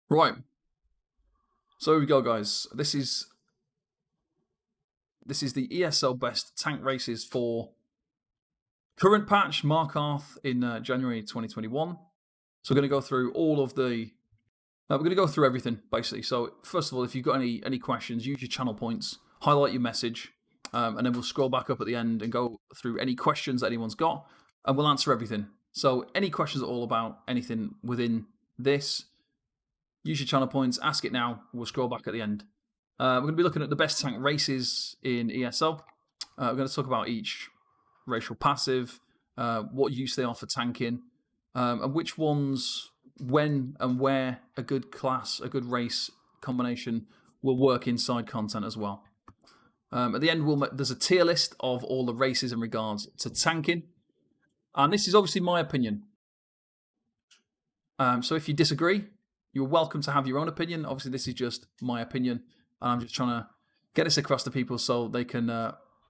Right, so here we go, guys. This is the ESL best tank races for current patch Markarth in January 2021. So we're going to go through all of the. We're going to go through everything basically. So first of all, if you've got any questions, use your channel points, highlight your message, and then we'll scroll back up at the end and go through any questions that anyone's got, and we'll answer everything. So any questions at all about anything within this, use your channel points, ask it now. We'll scroll back at the end. We're going to be looking at the best tank races in ESL. We're going to talk about each racial passive, what use they are for tanking, and which ones, when and where a good class, a good race combination will work inside content as well. At the end, there's a tier list of all the races in regards to tanking. And this is obviously my opinion. So if you disagree, you're welcome to have your own opinion. Obviously, this is just my opinion. And I'm just trying to get this across to people so they can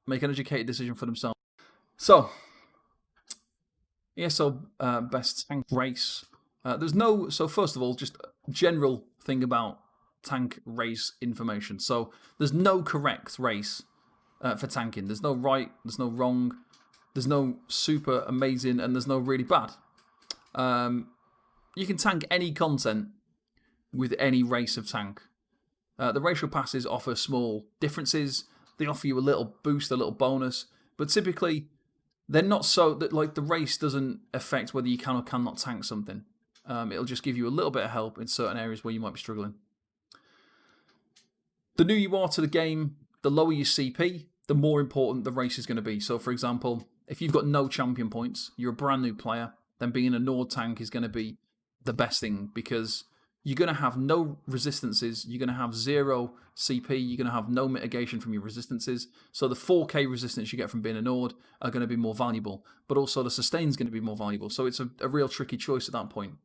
make an educated decision for themselves. So, ESL best tank race. So first of all, just a general thing about tank race information. So there's no correct race for tanking. There's no right, there's no wrong, there's no super amazing, and there's no really bad. You can tank any content with any race of tank. The racial passes offer small differences. They offer you a little boost, a little bonus, but typically they're not so that like the race doesn't affect whether you can or cannot tank something. It'll just give you a little bit of help in certain areas where you might be struggling. The newer you are to the game, the lower your CP, the more important the race is going to be. So, for example, if you've got no champion points, you're a brand new player, then being a Nord tank is going to be the best thing because you're going to have no resistances, you're going to have 0 CP, you're going to have no mitigation from your resistances. So the 4k resistance you get from being a Nord are going to be more valuable, but also the sustain is going to be more valuable. So it's a real tricky choice at that point.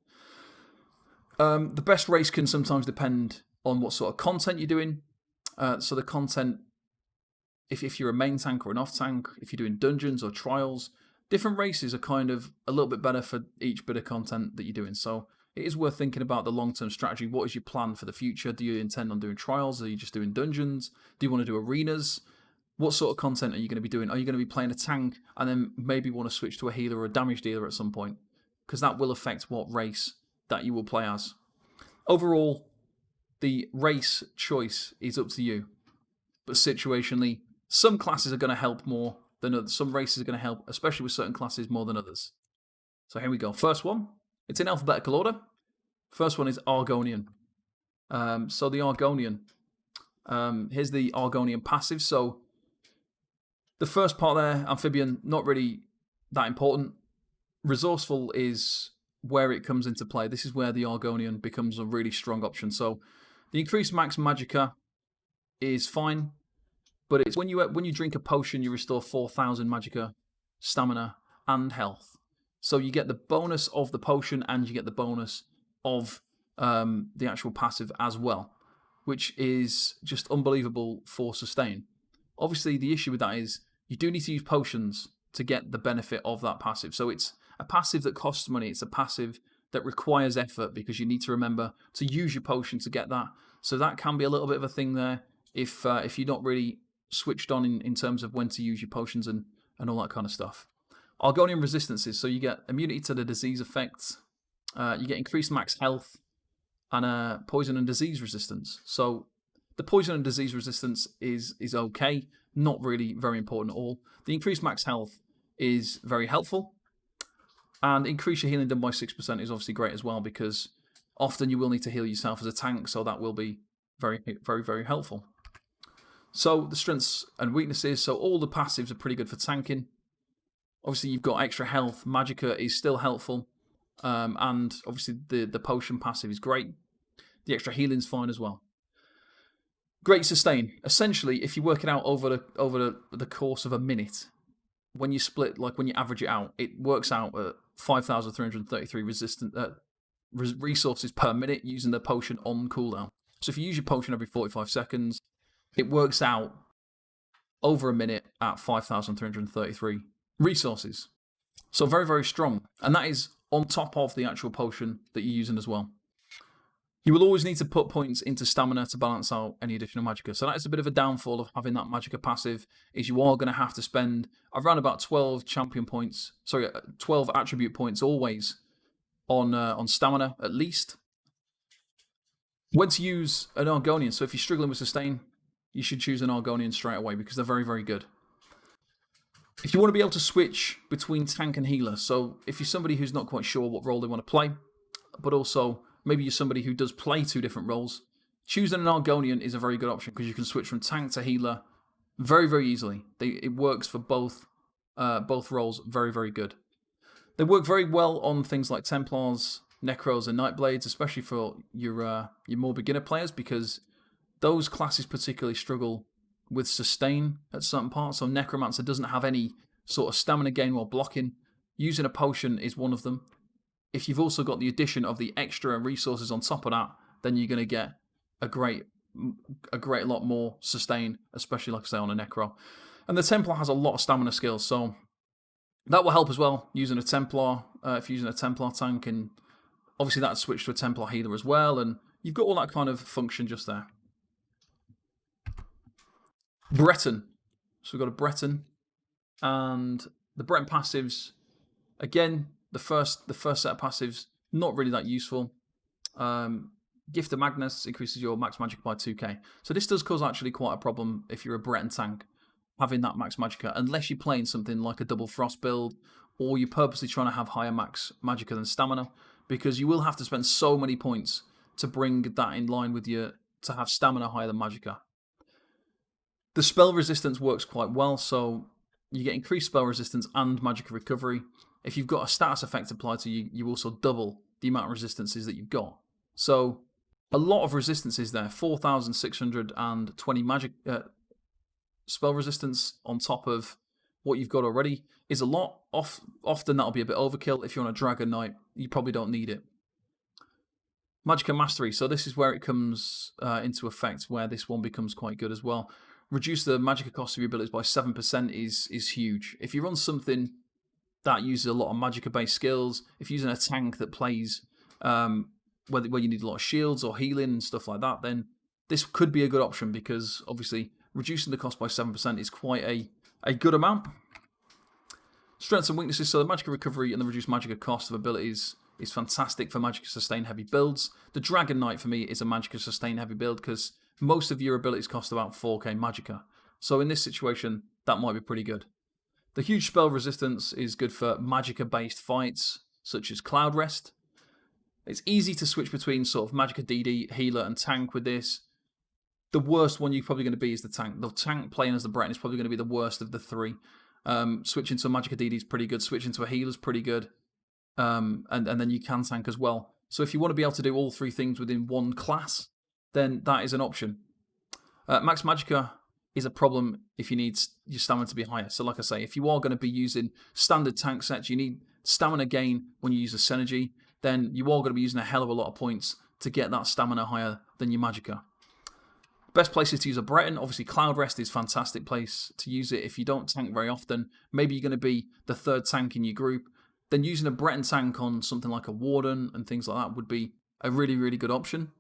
The best race can sometimes depend on what sort of content you're doing. So the content, if you're a main tank or an off tank, if you're doing dungeons or trials, different races are kind of a little bit better for each bit of content that you're doing. So it is worth thinking about the long-term strategy. What is your plan for the future? Do you intend on doing trials? Are you just doing dungeons? Do you want to do arenas? What sort of content are you going to be doing? Are you going to be playing a tank and then maybe want to switch to a healer or a damage dealer at some point? Because that will affect what race that you will play as. Overall, the race choice is up to you. But situationally, some classes are going to help more than others. Some races are going to help, especially with certain classes, more than others. So here we go. First one. It's in alphabetical order. First one is Argonian. So the Argonian. Here's the Argonian passive. So the first part there, Amphibian, not really that important. Resourceful is where it comes into play. This is where the Argonian becomes a really strong option. So the increased max magicka is fine, but it's when you drink a potion, you restore 4,000 magicka, stamina, and health. So you get the bonus of the potion and you get the bonus of the actual passive as well, which is just unbelievable for sustain. Obviously, the issue with that is you do need to use potions to get the benefit of that passive. So it's a passive that costs money. It's a passive that requires effort because you need to remember to use your potion to get that. So that can be a little bit of a thing there if you're not really switched on in terms of when to use your potions and all that kind of stuff. Argonian resistances, so you get immunity to the disease effects, you get increased max health, and poison and disease resistance. So the poison and disease resistance is okay, not really very important at all. The increased max health is very helpful, and increase your healing done by 6% is obviously great as well because often you will need to heal yourself as a tank, so that will be very, very, very helpful. So the strengths and weaknesses, so all the passives are pretty good for tanking. Obviously, you've got extra health. Magicka is still helpful. And obviously, the potion passive is great. The extra healing's fine as well. Great sustain. Essentially, if you work it out over the course of a minute, when you split, like when you average it out, it works out at 5,333 resources per minute using the potion on cooldown. So if you use your potion every 45 seconds, it works out over a minute at 5,333 resources. So very, very strong. And that is on top of the actual potion that you're using as well. You will always need to put points into stamina to balance out any additional magicka. So that is a bit of a downfall of having that magicka passive, is you are going to have to spend around about 12 champion points, 12 attribute points always on stamina at least. When to use an Argonian. So if you're struggling with sustain, you should choose an Argonian straight away because they're very, very good. If you want to be able to switch between tank and healer, so if you're somebody who's not quite sure what role they want to play, but also maybe you're somebody who does play 2 different roles, choosing an Argonian is a very good option because you can switch from tank to healer very, very easily. It works for both roles very, very good. They work very well on things like Templars, Necros, and Nightblades, especially for your more beginner players because those classes particularly struggle with sustain at certain parts. So Necromancer doesn't have any sort of stamina gain while blocking. Using a potion is one of them. If you've also got the addition of the extra resources on top of that, then you're going to get a great lot more sustain, especially like I say on a Necro. And the Templar has a lot of stamina skills, so that will help as well using a Templar, if you're using a Templar tank, and obviously that'd switch to a Templar healer as well, and you've got all that kind of function just there. Breton. So we've got a Breton, and the Breton passives, again, the first set of passives, not really that useful. Gift of Magnus increases your max magic by 2k. So this does cause actually quite a problem if you're a Breton tank, having that max magicka, unless you're playing something like a double frost build, or you're purposely trying to have higher max magicka than stamina, because you will have to spend so many points to bring that in line with your, to have stamina higher than magicka. The spell resistance works quite well, so you get increased spell resistance and magicka recovery. If you've got a status effect applied to you, you also double the amount of resistances that you've got. So a lot of resistances there, 4,620 magic spell resistance on top of what you've got already is a lot. Often that'll be a bit overkill. If you're on a Dragon Knight, you probably don't need it. Magicka Mastery, so this is where it comes into effect, where this one becomes quite good as well. Reduce the magicka cost of your abilities by 7% is huge. If you run something that uses a lot of magicka-based skills, if you're using a tank that plays where you need a lot of shields or healing and stuff like that, then this could be a good option because obviously reducing the cost by 7% is quite a good amount. Strengths and weaknesses, so the magicka recovery and the reduced magicka cost of abilities is fantastic for magicka sustain heavy builds. The Dragon Knight for me is a magicka sustain heavy build because most of your abilities cost about 4k magicka. So in this situation, that might be pretty good. The huge spell resistance is good for magicka-based fights, such as Cloud Rest. It's easy to switch between sort of magicka DD, healer, and tank with this. The worst one you're probably going to be is the tank. The tank playing as the Breton is probably going to be the worst of the 3. Switching to a magicka DD is pretty good. Switching to a healer is pretty good. And then you can tank as well. So if you want to be able to do all 3 things within one class, then that is an option. Max magicka is a problem if you need your stamina to be higher. So like I say, if you are going to be using standard tank sets, you need stamina gain when you use a synergy, then you are going to be using a hell of a lot of points to get that stamina higher than your magicka. Best places to use a Breton, obviously Cloud Rest is a fantastic place to use it if you don't tank very often. Maybe you're going to be the 3rd tank in your group, then using a Breton tank on something like a Warden and things like that would be a really, really good option.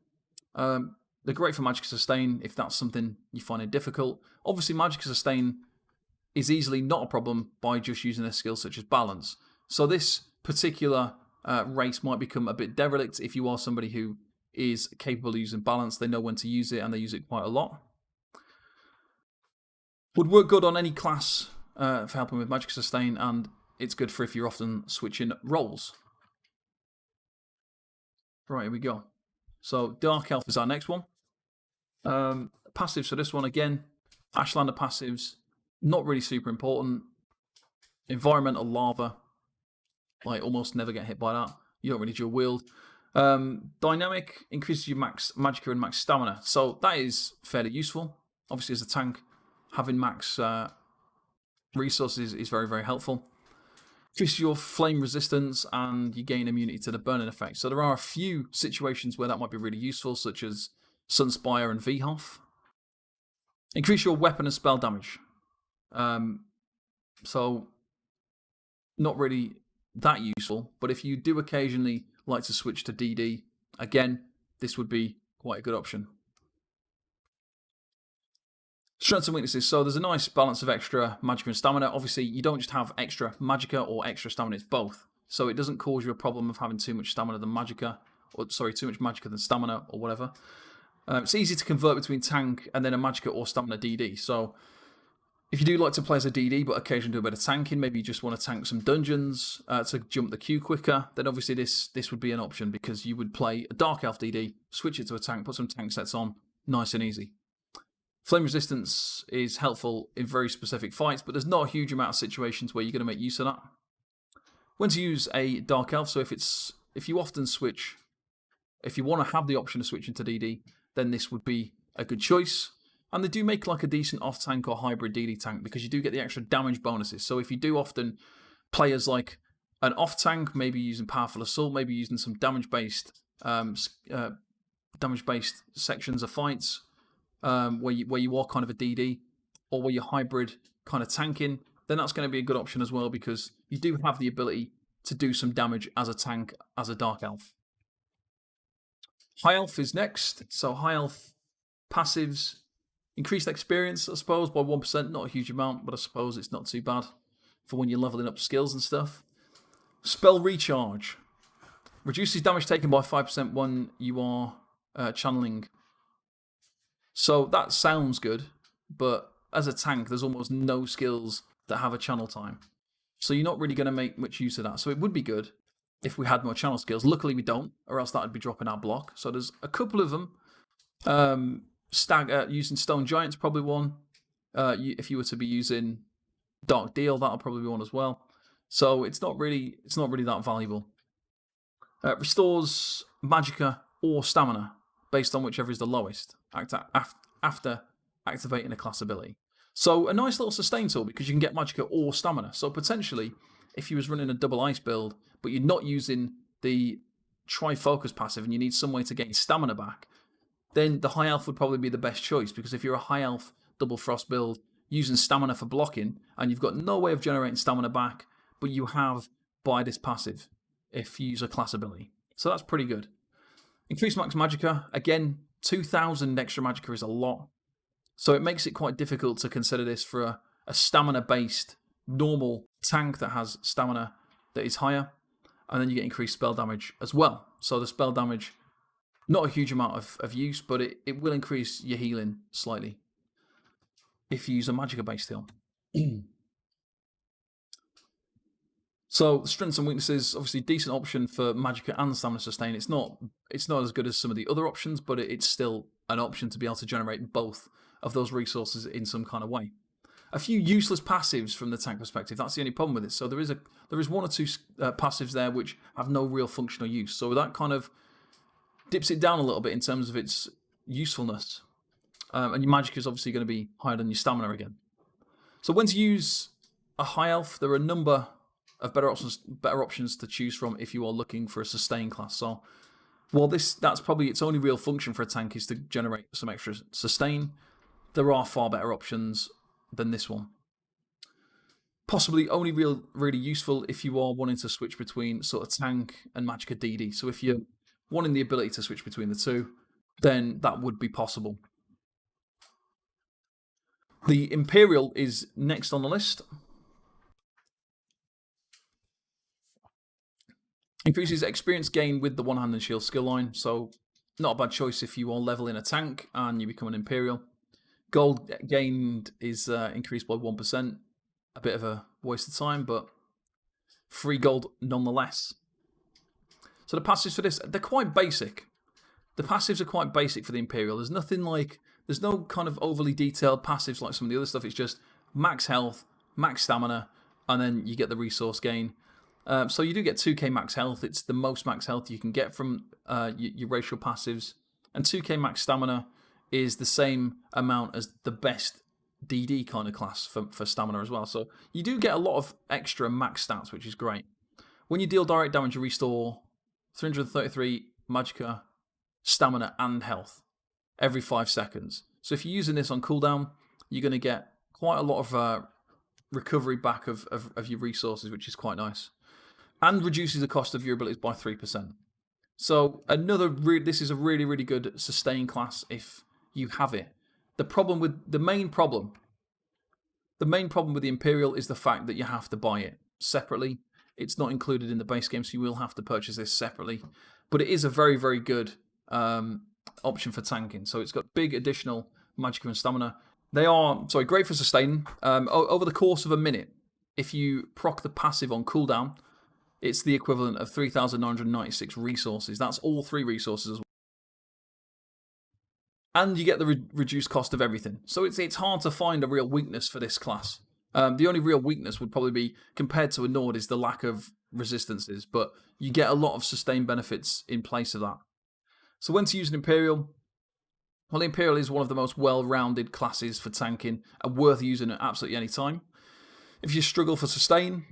They're great for magicka sustain if that's something you find it difficult. Obviously, magicka sustain is easily not a problem by just using a skill such as balance. So this particular race might become a bit derelict if you are somebody who is capable of using balance. They know when to use it and they use it quite a lot. Would work good on any class for helping with magicka sustain, and it's good for if you're often switching roles. Right, here we go. So Dark Elf is our next one. Passives for this one, again, Ashlander passives, not really super important. Environmental Lava, like almost never get hit by that. You don't really dual wield. Dynamic increases your max magicka and max stamina, so that is fairly useful. Obviously as a tank, having max resources is very, very helpful. Increases your flame resistance and you gain immunity to the burning effect. So there are a few situations where that might be really useful, such as Sunspire and Vhoff. Increase your weapon and spell damage. So not really that useful, but if you do occasionally like to switch to DD, again, this would be quite a good option. Strengths and weaknesses. So there's a nice balance of extra magicka and stamina. Obviously, you don't just have extra magicka or extra stamina, it's both. So it doesn't cause you a problem of having too much stamina than magicka, or sorry, too much magicka than stamina or whatever. It's easy to convert between tank and then a magicka or stamina DD. So if you do like to play as a DD but occasionally do a bit of tanking, maybe you just want to tank some dungeons to jump the queue quicker, then obviously this would be an option because you would play a Dark Elf DD, switch it to a tank, put some tank sets on, nice and easy. Flame resistance is helpful in very specific fights, but there's not a huge amount of situations where you're going to make use of that. When to use a Dark Elf, so if you often switch, if you want to have the option of switching to DD, then this would be a good choice. And they do make like a decent off-tank or hybrid DD tank because you do get the extra damage bonuses. So if you do often play as like an off-tank, maybe using Powerful Assault, maybe using some damage-based sections of fights, where you are kind of a DD, or where you're hybrid kind of tanking, then that's going to be a good option as well because you do have the ability to do some damage as a tank, as a Dark Elf. High Elf is next. So High Elf passives, increased experience, I suppose, by 1%. Not a huge amount, but I suppose it's not too bad for when you're leveling up skills and stuff. Spell Recharge. Reduces damage taken by 5% when you are channeling. So that sounds good, but as a tank, there's almost no skills that have a channel time. So you're not really going to make much use of that. So it would be good if we had more channel skills. Luckily, we don't, or else that would be dropping our block. So there's a couple of them. Using Stone Giant's probably one. If you were to be using Dark Deal, that'll probably be one as well. So it's not really that valuable. Restores magicka or stamina based on whichever is the lowest after activating a class ability. So a nice little sustain tool because you can get magicka or stamina. So potentially, if you was running a double ice build, but you're not using the Tri-Focus passive and you need some way to gain stamina back, then the High Elf would probably be the best choice because if you're a High Elf double frost build using stamina for blocking and you've got no way of generating stamina back, but you have by this passive if you use a class ability. So that's pretty good. Increased max magicka, again, 2,000 extra magicka is a lot. So it makes it quite difficult to consider this for a stamina-based normal tank that has stamina that is higher. And then you get increased spell damage as well. So the spell damage, not a huge amount of use, but it will increase your healing slightly if you use a magicka-based heal. So the strengths and weaknesses, obviously decent option for magicka and stamina sustain. It's not as good as some of the other options, but it's still an option to be able to generate both of those resources in some kind of way. A few useless passives from the tank perspective. That's the only problem with it. So there is one or two passives there which have no real functional use. So that kind of dips it down a little bit in terms of its usefulness. And your magicka is obviously going to be higher than your stamina again. So when to use a High Elf, there are a number of better options to choose from if you are looking for a sustain class. So while that's probably its only real function for a tank is to generate some extra sustain, there are far better options than this one. Possibly only really useful if you are wanting to switch between sort of tank and magicka DD. So if you're wanting the ability to switch between the two, then that would be possible. The Imperial is next on the list. Increases experience gain with the One Hand and Shield skill line, so not a bad choice if you are leveling a tank and you become an Imperial. Gold gained is increased by 1%. A bit of a waste of time, but free gold nonetheless. So the passives for this, they're quite basic. The passives are quite basic for the Imperial. There's no kind of overly detailed passives like some of the other stuff. It's just max health, max stamina, and then you get the resource gain. So you do get 2k max health. It's the most max health you can get from your racial passives. And 2k max stamina is the same amount as the best DD kind of class for stamina as well. So you do get a lot of extra max stats, which is great. When you deal direct damage, you restore 333 magicka, stamina, and health every 5 seconds. So if you're using this on cooldown, you're going to get quite a lot of recovery back of your resources, which is quite nice. And reduces the cost of your abilities by 3%. So this is a really, really good sustain class if you have it. The main problem with the Imperial is the fact that you have to buy it separately. It's not included in the base game, so you will have to purchase this separately. But it is a very, very good option for tanking. So it's got big additional magic and stamina. They are, great for sustaining. Over the course of a minute, if you proc the passive on cooldown, it's the equivalent of 3,996 resources. That's all 3 resources as well. And you get the reduced cost of everything. So it's hard to find a real weakness for this class. The only real weakness would probably be, compared to a Nord, is the lack of resistances. But you get a lot of sustained benefits in place of that. So when to use an Imperial? Well, the Imperial is one of the most well-rounded classes for tanking and worth using at absolutely any time. If you struggle for sustain,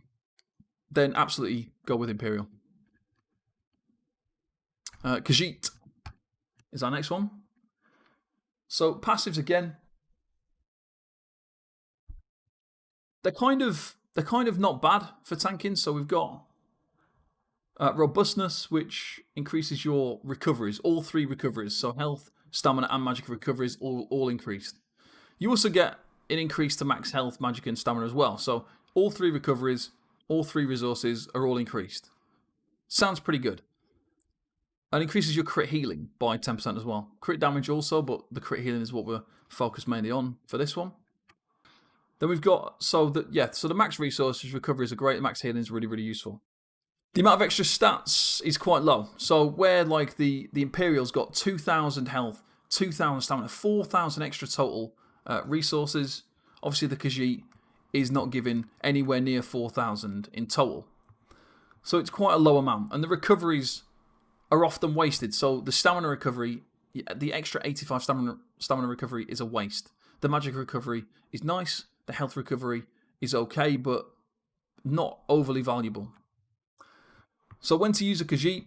then absolutely go with Imperial. Khajiit is our next one. So passives again, they're kind of not bad for tanking. So we've got robustness, which increases your recoveries, all 3 recoveries. So health, stamina, and magic recoveries all increased. You also get an increase to max health, magic, and stamina as well. So all 3 recoveries, all 3 resources are all increased. Sounds pretty good. And increases your crit healing by 10% as well. Crit damage also, but the crit healing is what we're focused mainly on for this one. Then we've got, so the max resources recoveries are great. The max healing is really, really useful. The amount of extra stats is quite low. So where like the Imperial's got 2,000 health, 2,000 stamina, 4,000 extra total resources. Obviously the Khajiit is not giving anywhere near 4,000 in total. So it's quite a low amount. And the recoveries are often wasted. So the stamina recovery, the extra 85 stamina recovery is a waste. The magic recovery is nice. The health recovery is okay, but not overly valuable. So when to use a Khajiit,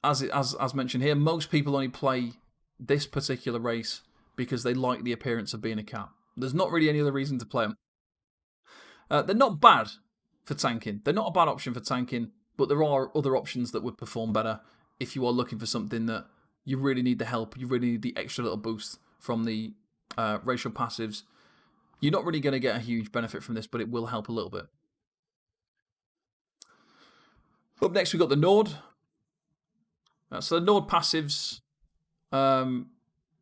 as mentioned here, most people only play this particular race because they like the appearance of being a cat. There's not really any other reason to play them. They're not bad for tanking. They're not a bad option for tanking, but there are other options that would perform better if you are looking for something that you really need the help, you really need the extra little boost from the racial passives. You're not really going to get a huge benefit from this, but it will help a little bit. Up next, we've got the Nord. So the Nord passives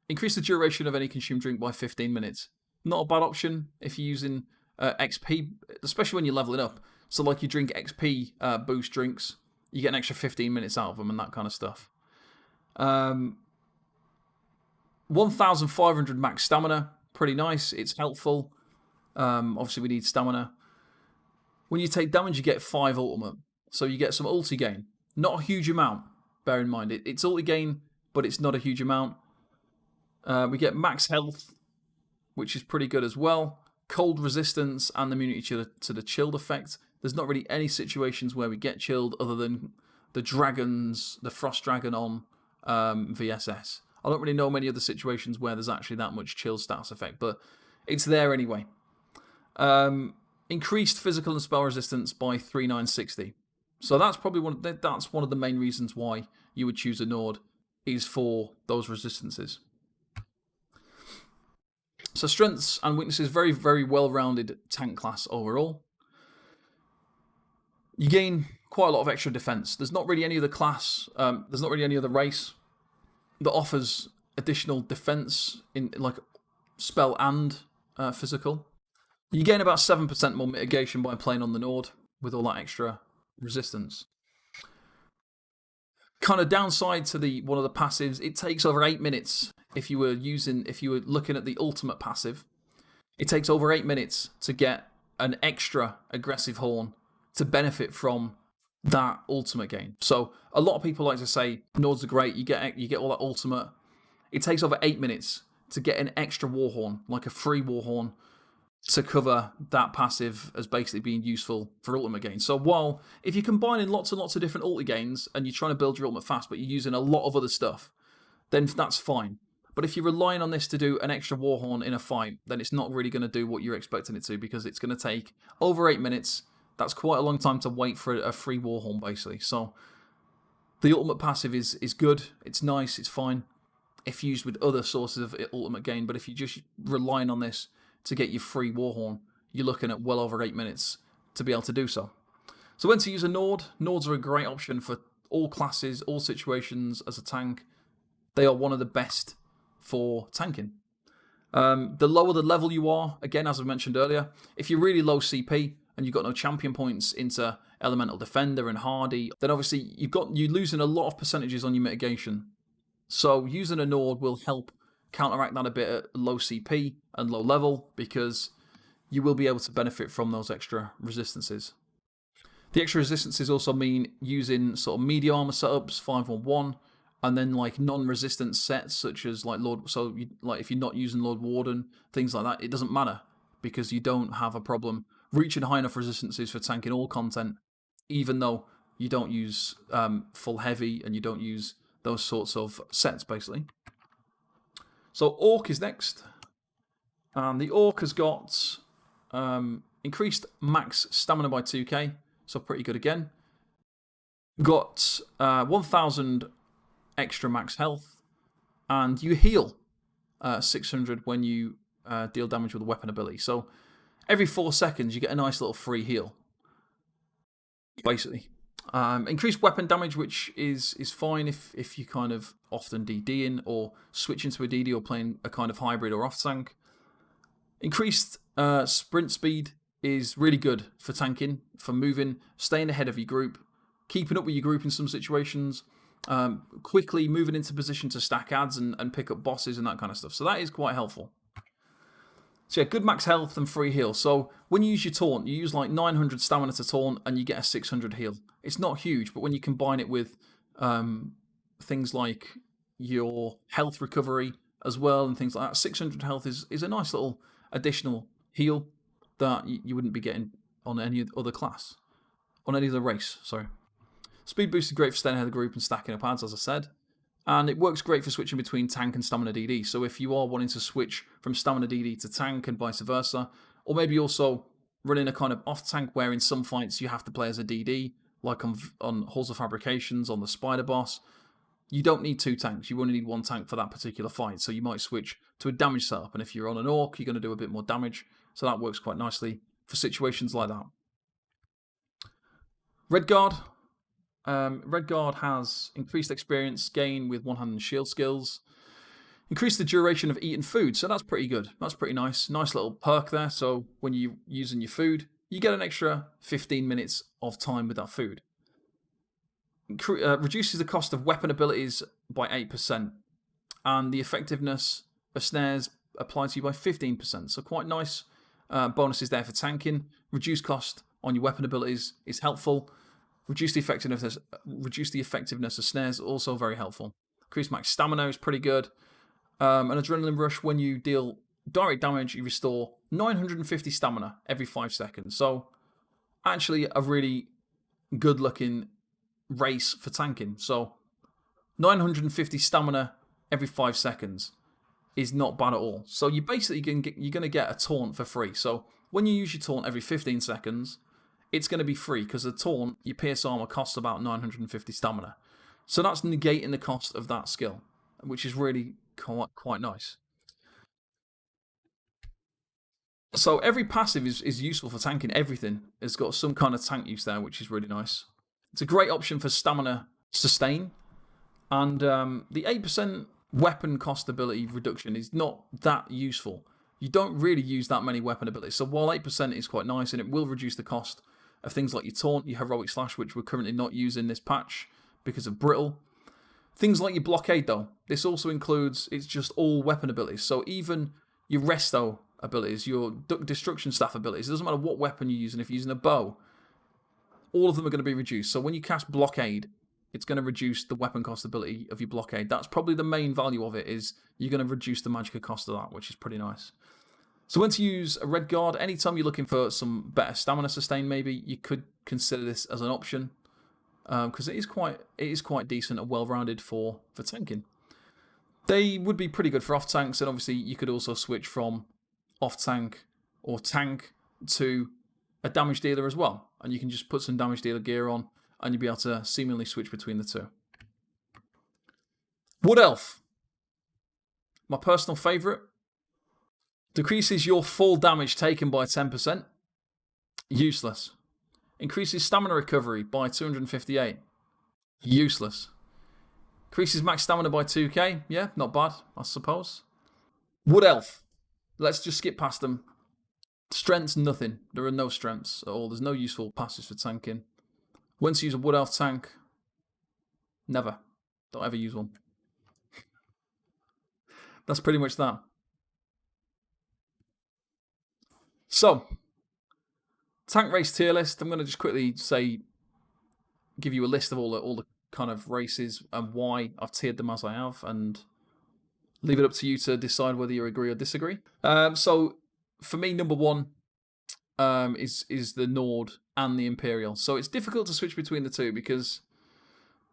increase the duration of any consumed drink by 15 minutes. Not a bad option if you're using XP, especially when you're leveling up. So like you drink XP boost drinks, you get an extra 15 minutes out of them and that kind of stuff. 1,500 max stamina, pretty nice. It's helpful. Obviously, we need stamina. When you take damage, you get 5 ultimate. So you get some ulti gain. Not a huge amount, bear in mind. It's ulti gain, but it's not a huge amount. We get max health, which is pretty good as well. Cold resistance and immunity to the chilled effect. There's not really any situations where we get chilled other than the dragons, the frost dragon on VSS. I don't really know many other situations where there's actually that much chill status effect, but it's there anyway. Increased physical and spell resistance by 3,960. So that's probably one of the main reasons why you would choose a Nord, is for those resistances. So strengths and weaknesses, very, very well-rounded tank class overall. You gain quite a lot of extra defense. There's not really any other class, there's not really any other race that offers additional defense in like spell and physical. You gain about 7% more mitigation by playing on the Nord with all that extra resistance. Kind of downside to one of the passives, it takes over 8 minutes if you were looking at the ultimate passive. It takes over 8 minutes to get an extra aggressive horn to benefit from that ultimate gain. So a lot of people like to say Nords are great, you get all that ultimate. It takes over 8 minutes to get an extra warhorn, like a free warhorn, to cover that passive as basically being useful for ultimate gains. So while if you're combining lots and lots of different ulti gains and you're trying to build your ultimate fast, but you're using a lot of other stuff, then that's fine. But if you're relying on this to do an extra warhorn in a fight, then it's not really going to do what you're expecting it to, because it's going to take over 8 minutes. That's quite a long time to wait for a free warhorn, basically. So The ultimate passive is good, it's nice, it's fine if used with other sources of ultimate gain, but if you're just relying on this to get your free Warhorn, you're looking at well over 8 minutes to be able to do so. So when to use a Nord, Nords are a great option for all classes, all situations as a tank. They are one of the best for tanking. The lower the level you are, again, as I mentioned earlier, if you're really low CP and you've got no champion points into Elemental Defender and Hardy, then obviously you're losing a lot of percentages on your mitigation. So using a Nord will help counteract that a bit at low CP and low level, because you will be able to benefit from those extra resistances. The extra resistances also mean using sort of media armor setups, 5-1-1, and then like non-resistant sets such as like like if you're not using Lord Warden, things like that, it doesn't matter because you don't have a problem reaching high enough resistances for tanking all content, even though you don't use full heavy and you don't use those sorts of sets basically. So Orc is next, and the Orc has got increased max stamina by 2k, so pretty good again. Got 1000 extra max health, and you heal 600 when you deal damage with a weapon ability. So every 4 seconds you get a nice little free heal, basically. Increased weapon damage, which is fine if you kind of often DDing or switching to a DD or playing a kind of hybrid or off tank. Increased sprint speed is really good for tanking, for moving, staying ahead of your group, keeping up with your group in some situations, quickly moving into position to stack adds and pick up bosses and that kind of stuff. So that is quite helpful. So yeah, good max health and free heal. So when you use your taunt, you use like 900 stamina to taunt and you get a 600 heal. It's not huge, but when you combine it with things like your health recovery as well and things like that, 600 health is a nice little additional heal that you wouldn't be getting on any other class, on any other race, sorry. Speed boost is great for staying ahead of the group and stacking up adds, as I said. And it works great for switching between tank and stamina DD. So if you are wanting to switch from stamina DD to tank and vice versa, or maybe also running a kind of off tank where in some fights you have to play as a DD, like on Halls of Fabrications, on the Spider Boss, you don't need 2 tanks. You only need 1 tank for that particular fight. So you might switch to a damage setup. And if you're on an Orc, you're going to do a bit more damage. So that works quite nicely for situations like that. Redguard. Redguard has increased experience gain with one-hand and shield skills. Increase the duration of eating food, so that's pretty good. That's pretty nice. Nice little perk there. So when you're using your food, you get an extra 15 minutes of time with that food. Reduces the cost of weapon abilities by 8%. And the effectiveness of snares applied to you by 15%. So quite nice bonuses there for tanking. Reduced cost on your weapon abilities is helpful. Reduce the effectiveness of snares, also very helpful. Increased max stamina is pretty good. An adrenaline rush, when you deal direct damage, you restore 950 stamina every 5 seconds. So actually a really good looking race for tanking. So 950 stamina every 5 seconds is not bad at all. So you're basically going to get a taunt for free. So when you use your taunt every 15 seconds, it's going to be free because the taunt, your pierce armor, costs about 950 stamina. So that's negating the cost of that skill, which is really quite nice. So every passive is useful for tanking. Everything has got some kind of tank use there, which is really nice. It's a great option for stamina sustain. And the 8% weapon cost ability reduction is not that useful. You don't really use that many weapon abilities. So while 8% is quite nice and it will reduce the cost of things like your taunt, your heroic slash, which we're currently not using this patch because of brittle. Things like your blockade though, this also includes, it's just all weapon abilities. So even your resto abilities, your destruction staff abilities, it doesn't matter what weapon you're using. If you're using a bow, all of them are going to be reduced. So when you cast blockade, it's going to reduce the weapon cost ability of your blockade. That's probably the main value of it, is you're going to reduce the magicka cost of that, which is pretty nice. So when to use a Redguard, anytime you're looking for some better stamina sustain, maybe you could consider this as an option, because it is quite decent and well-rounded for tanking. They would be pretty good for off tanks, and obviously you could also switch from off tank or tank to a damage dealer as well, and you can just put some damage dealer gear on, and you'll be able to seemingly switch between the two. Wood Elf. My personal favourite. Decreases your full damage taken by 10%. Useless. Increases stamina recovery by 258. Useless. Increases max stamina by 2k. Yeah, not bad, I suppose. Wood Elf. Let's just skip past them. Strengths, nothing. There are no strengths at all. There's no useful passives for tanking. When to use a Wood Elf tank? Never. Don't ever use one. That's pretty much that. So, tank race tier list. I'm going to just quickly give you a list of all the kind of races and why I've tiered them as I have, and leave it up to you to decide whether you agree or disagree. So, for me, number one is the Nord and the Imperial. So it's difficult to switch between the two because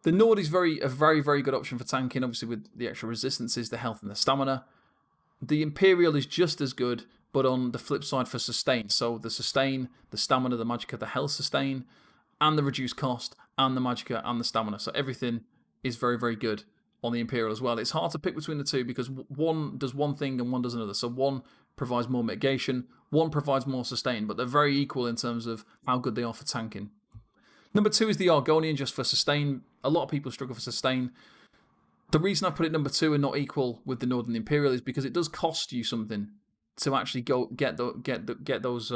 the Nord is a very, very good option for tanking, obviously with the extra resistances, the health and the stamina. The Imperial is just as good, but on the flip side for sustain. So the sustain, the stamina, the magicka, the health sustain, and the reduced cost, and the magicka and the stamina. So everything is very, very good on the Imperial as well. It's hard to pick between the two because one does one thing and one does another. So one provides more mitigation, one provides more sustain, but they're very equal in terms of how good they are for tanking. Number two is the Argonian, just for sustain. A lot of people struggle for sustain. The reason I put it number two and not equal with the Northern Imperial is because it does cost you something to actually go get those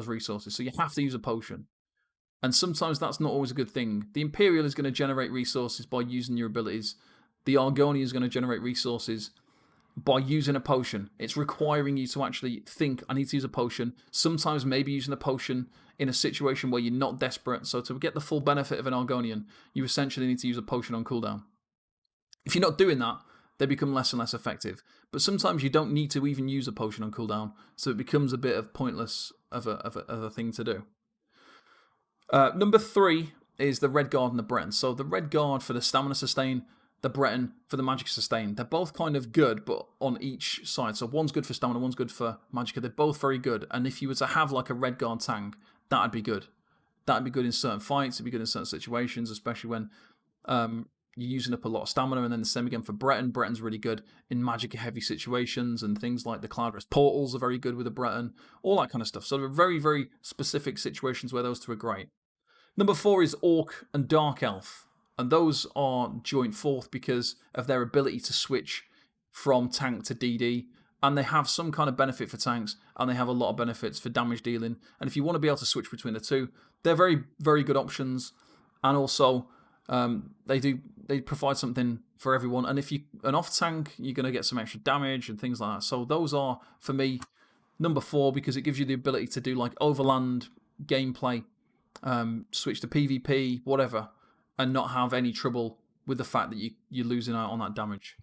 resources. So you have to use a potion, and sometimes that's not always a good thing. The Imperial is going to generate resources by using your abilities. The Argonian is going to generate resources by using a potion. It's requiring you to actually think, I need to use a potion. Sometimes maybe using a potion in a situation where you're not desperate. So to get the full benefit of an Argonian, you essentially need to use a potion on cooldown. If you're not doing that, they become less and less effective. But sometimes you don't need to even use a potion on cooldown, so it becomes a bit of pointless of a thing to do. Number three is the Redguard and the Breton. So the Redguard for the stamina sustain, the Breton for the magic sustain. They're both kind of good, but on each side. So one's good for stamina, one's good for magicka. They're both very good. And if you were to have like a Redguard tank, that'd be good. That'd be good in certain fights. It'd be good in certain situations, especially when you're using up a lot of stamina. And then the same again for Breton. Breton's really good in magicka heavy situations, and things like the Cloudrest portals are very good with a Breton. All that kind of stuff. So there are very, very specific situations where those two are great. Number four is Orc and Dark Elf. And those are joint fourth because of their ability to switch from tank to DD. And they have some kind of benefit for tanks, and they have a lot of benefits for damage dealing. And if you want to be able to switch between the two, they're very, very good options. And also, they provide something for everyone. And if you an off tank, you're going to get some extra damage and things like that. So those are, for me, number four, because it gives you the ability to do like overland gameplay, switch to PvP, whatever, and not have any trouble with the fact that you're losing out on that damage.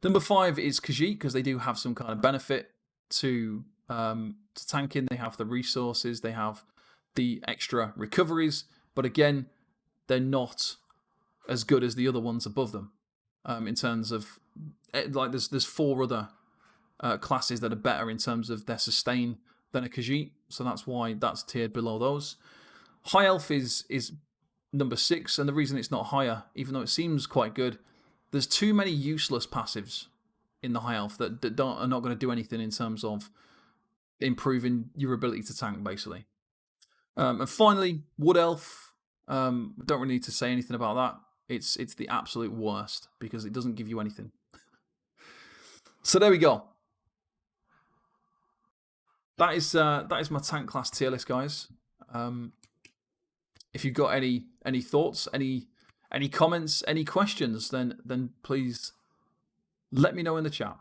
Number five is Khajiit, because they do have some kind of benefit to tanking. They have the resources, they have the extra recoveries, but again, they're not as good as the other ones above them in terms of, like, there's four other classes that are better in terms of their sustain than a Khajiit, so that's why that's tiered below those. High Elf is number six, and the reason it's not higher, even though it seems quite good, there's too many useless passives in the High Elf that are not going to do anything in terms of improving your ability to tank, basically. And finally, Wood Elf. Don't really need to say anything about that. It's the absolute worst because it doesn't give you anything. So there we go. That is my tank class tier list, guys. If you've got any thoughts, any comments, any questions, then please let me know in the chat.